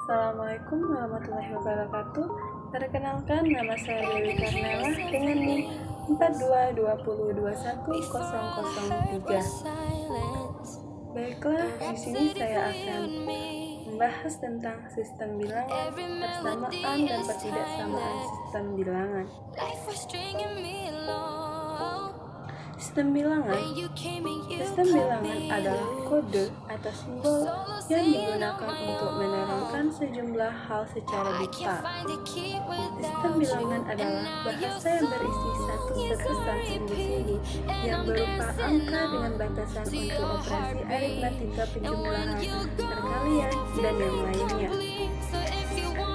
Assalamualaikum warahmatullahi wabarakatuh. Perkenalkan, nama saya Dewi Karnela dengan NIM 4220210003. Baiklah, di sini saya akan membahas tentang sistem bilangan, persamaan dan ketidaksamaan sistem bilangan. Sistem bilangan adalah kode atau simbol yang digunakan untuk menerangkan sejumlah hal secara detail. Sistem bilangan adalah bahasa yang berisi satu pesan sungguh-sungguh yang berupa angka dengan batasan untuk operasi aritmatika, penjumlahan, perkalian, dan yang lainnya.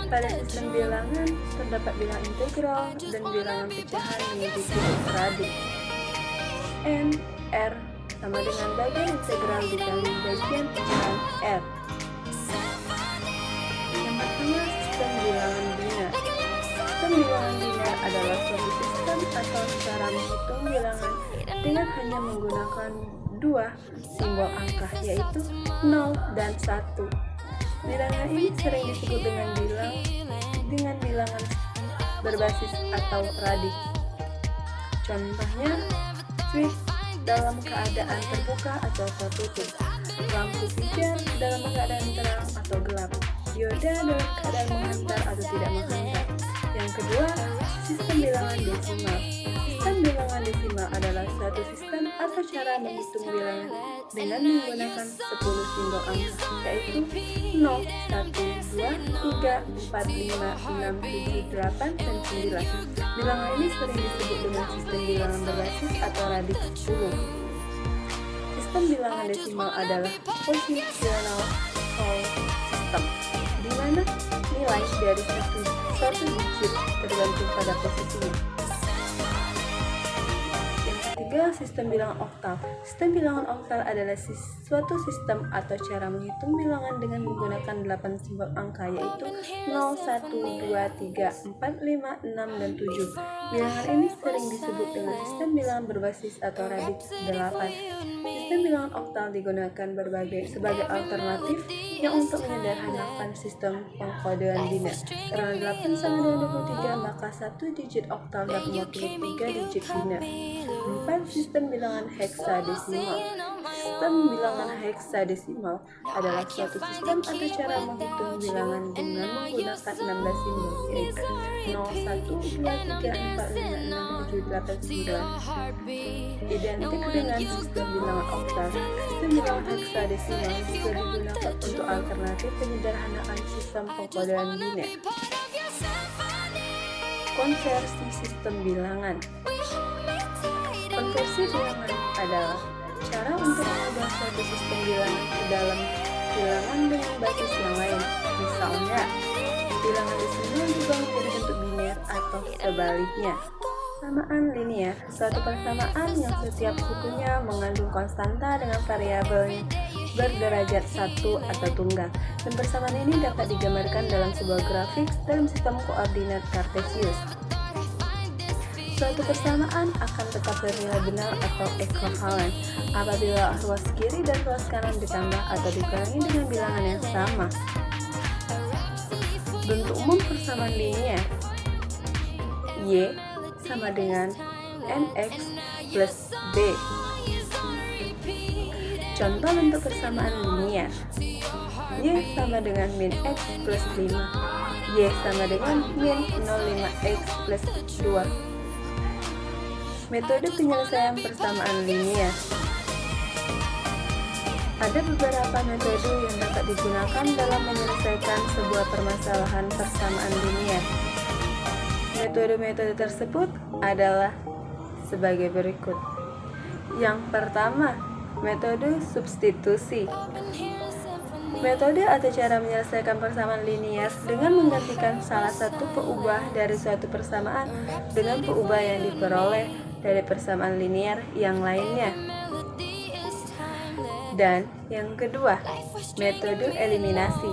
Pada sistem bilangan terdapat bilangan integral dan bilangan pecahan mengikuti radik. N, R sama dengan bagian integral dikali bagian pecahan R. Yang pertama, sistem bilangan biner. Sistem bilangan biner adalah suatu sistem atau cara menghitung bilangan dengan hanya menggunakan dua simbol angka, yaitu 0 dan 1. Bilangan ini sering disebut dengan bilangan berbasis atau radik. Contohnya, switch dalam keadaan terbuka atau tertutup, lampu pijar dalam keadaan terang atau gelap, dioda dalam keadaan menghantar atau tidak menghantar. Yang kedua, sistem bilangan desimal. Sistem bilangan desimal adalah suatu sistem atau cara menghitung bilangan dengan menggunakan 10 simbol angka, yaitu 0, 1, 2, 3, 4, 5, 6, 7, 8, dan 9. Bilangan ini sering disebut dengan sistem bilangan berbasis atau radik huruf. Sistem bilangan desimal adalah positional whole system, di mana nilai dari suatu digit tergantung pada posisinya. Yang ketiga, sistem bilangan oktal. Sistem bilangan oktal adalah suatu sistem atau cara menghitung bilangan dengan menggunakan 8 simbol angka, yaitu 0, 1, 2, 3, 4, 5, 6, dan 7. Bilangan ini sering disebut dengan sistem bilangan berbasis atau radik 8. Sistem bilangan oktal digunakan sebagai alternatif yang untuk menyederhanakan sistem pengkodean biner. Karena 8 sama dengan 23, maka satu digit oktal dapat mewakili 3 digit biner. 4. Sistem bilangan heksadesimal. Sistem bilangan heksadesimal adalah suatu sistem atau cara menghitung bilangan dengan menggunakan 16 simbol, yaitu 0, 1, 2, 3, 4, 5, 6, 7, 8, 9. Identik dengan sistem bilangan oktal. Sistem bilangan heksadesimal juga digunakan untuk alternatif penyederhanaan sistem pengkodean biner. Konversi sistem bilangan. Konversi bilangan adalah cara untuk mengubah suatu sistem bilangan ke dalam bilangan dengan basis yang lain. Misalnya, bilangan desimal juga menjadi bentuk biner atau sebaliknya. Persamaan linear, suatu persamaan yang setiap sukunya mengandung konstanta dengan variabel berderajat satu atau tunggal. Dan persamaan ini dapat digambarkan dalam sebuah grafik dalam sistem koordinat Kartesius. Suatu persamaan akan tetap bernilai benar atau ekuivalen apabila ruas kiri dan ruas kanan ditambah atau dikurangi dengan bilangan yang sama. Bentuk umum persamaan linear: Y sama dengan NX plus B. Contoh bentuk persamaan linear: Y sama dengan min X plus 5, Y sama dengan min 05X plus 2. Metode penyelesaian persamaan linear. Ada beberapa metode yang dapat digunakan dalam menyelesaikan sebuah permasalahan persamaan linear. Metode-metode tersebut adalah sebagai berikut. Yang pertama, metode substitusi. Metode atau cara menyelesaikan persamaan linear dengan menggantikan salah satu peubah dari suatu persamaan dengan peubah yang diperoleh dari persamaan linear yang lainnya. Dan yang kedua, metode eliminasi.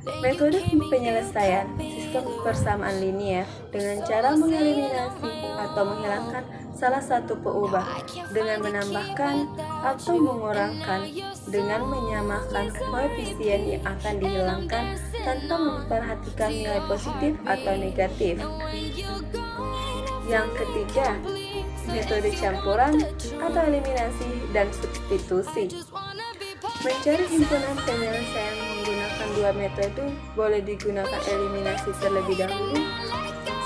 Metode penyelesaian sistem persamaan linear dengan cara mengeliminasi atau menghilangkan salah satu peubah dengan menambahkan atau mengurangkan dengan menyamakan koefisien yang akan dihilangkan tanpa memperhatikan nilai positif atau negatif. Yang ketiga, metode campuran atau eliminasi dan substitusi. Mencari himpunan penyelesaian menggunakan dua metode boleh digunakan eliminasi terlebih dahulu.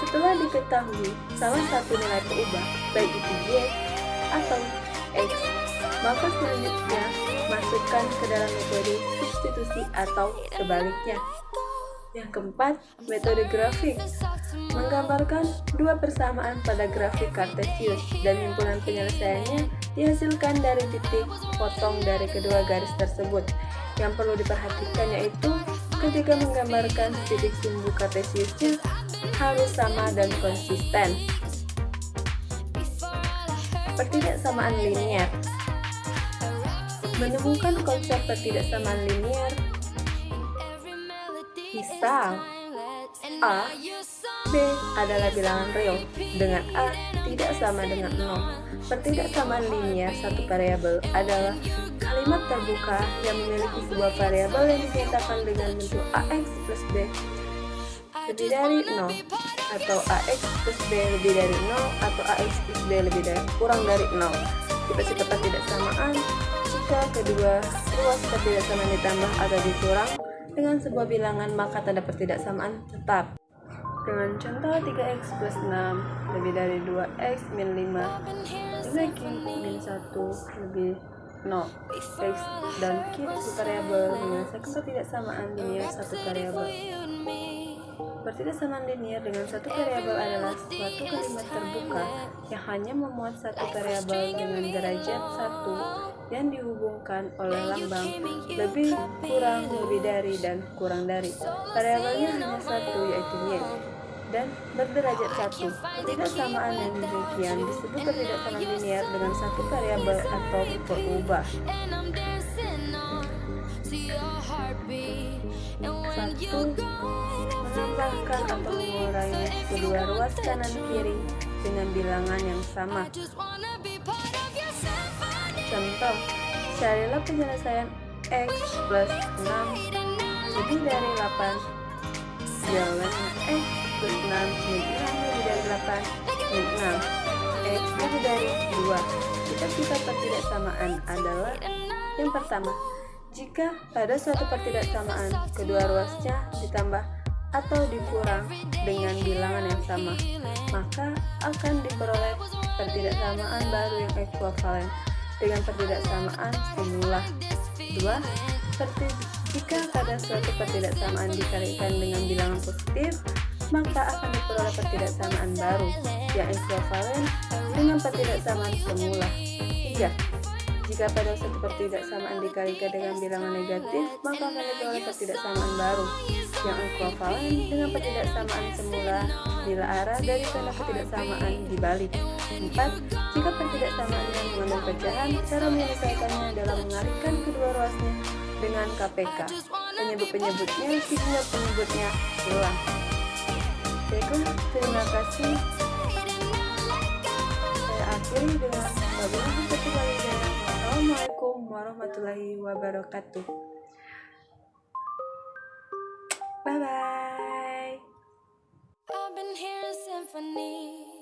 Setelah diketahui salah satu nilai peubah, baik itu Y atau X, maka selanjutnya masukkan ke dalam metode substitusi atau sebaliknya. Yang keempat, metode grafik. Menggambarkan dua persamaan pada grafik kartesius dan himpunan penyelesaiannya dihasilkan dari titik potong dari kedua garis tersebut. Yang perlu diperhatikan yaitu ketika menggambarkan titik sumbu kartesiusnya harus sama dan konsisten. Pertidaksamaan linear. Menemukan konsep pertidaksamaan linear. Misal, A, B adalah bilangan real, dengan A tidak sama dengan 0. Pertidaksamaan linear satu variabel adalah kalimat terbuka yang memiliki sebuah variabel yang dinyatakan dengan bentuk AX plus B lebih dari 0, atau AX plus B lebih dari 0, atau AX plus B kurang dari 0. Tipe-tipe pertidaksamaan jika kedua ruas pertidaksamaan ditambah atau dikurang dengan sebuah bilangan, maka tanda pertidaksamaan tetap. Dengan contoh 3x plus 6 lebih dari 2x min 5 dibagi min 1 lebih 0. X dan Q satu variabel menyelesaikan pertidaksamaan linear satu variabel. Pertidaksamaan linear dengan satu variabel adalah suatu kalimat terbuka yang hanya memuat satu variabel dengan derajat 1 yang dihubungkan oleh lambang lebih kurang lebih dari dan kurang dari. Variabelnya hanya satu, yaitu Y, dan berderajat 1. Pertidaksamaan yang demikian disebut pertidaksamaan linear dengan satu variabel atau peubah. 1. Menambahkan atau mengurangi kedua ruas kanan kiri dengan bilangan yang sama. Contoh, carilah penyelesaian X plus 6 lebih dari 8. Jawabannya X plus 6 min 6 lebih dari 8 min 6. X lebih dari 2. Cita-cita pertidaksamaan adalah yang pertama, jika pada suatu pertidaksamaan kedua ruasnya ditambah atau dikurang dengan bilangan yang sama, maka akan diperoleh pertidaksamaan baru yang ekuivalen dengan pertidaksamaan simula. 2. Jika pada suatu pertidaksamaan dikalikan dengan bilangan positif, maka akan diperoleh pertidaksamaan baru yang ekuivalen dengan pertidaksamaan semula. 3. Jika pada suatu pertidaksamaan dikalikan dengan bilangan negatif, maka akan diperoleh pertidaksamaan baru yang ekuivalen dengan pertidaksamaan semula bila arah dari tanda pertidaksamaan dibalik. 4. Jika pertidaksamaannya mengandung pecahan, cara menyelesaikannya adalah mengalihkan kedua ruasnya dengan KPK. Penyebut-penyebutnya hingga penyebutnya hilang. Baiklah, terima kasih. Saya akhiri dengan wabillahi taufiq wal hidayah. Wassalamualaikum warahmatullahi wabarakatuh. Bye bye. I've been hearing symphony.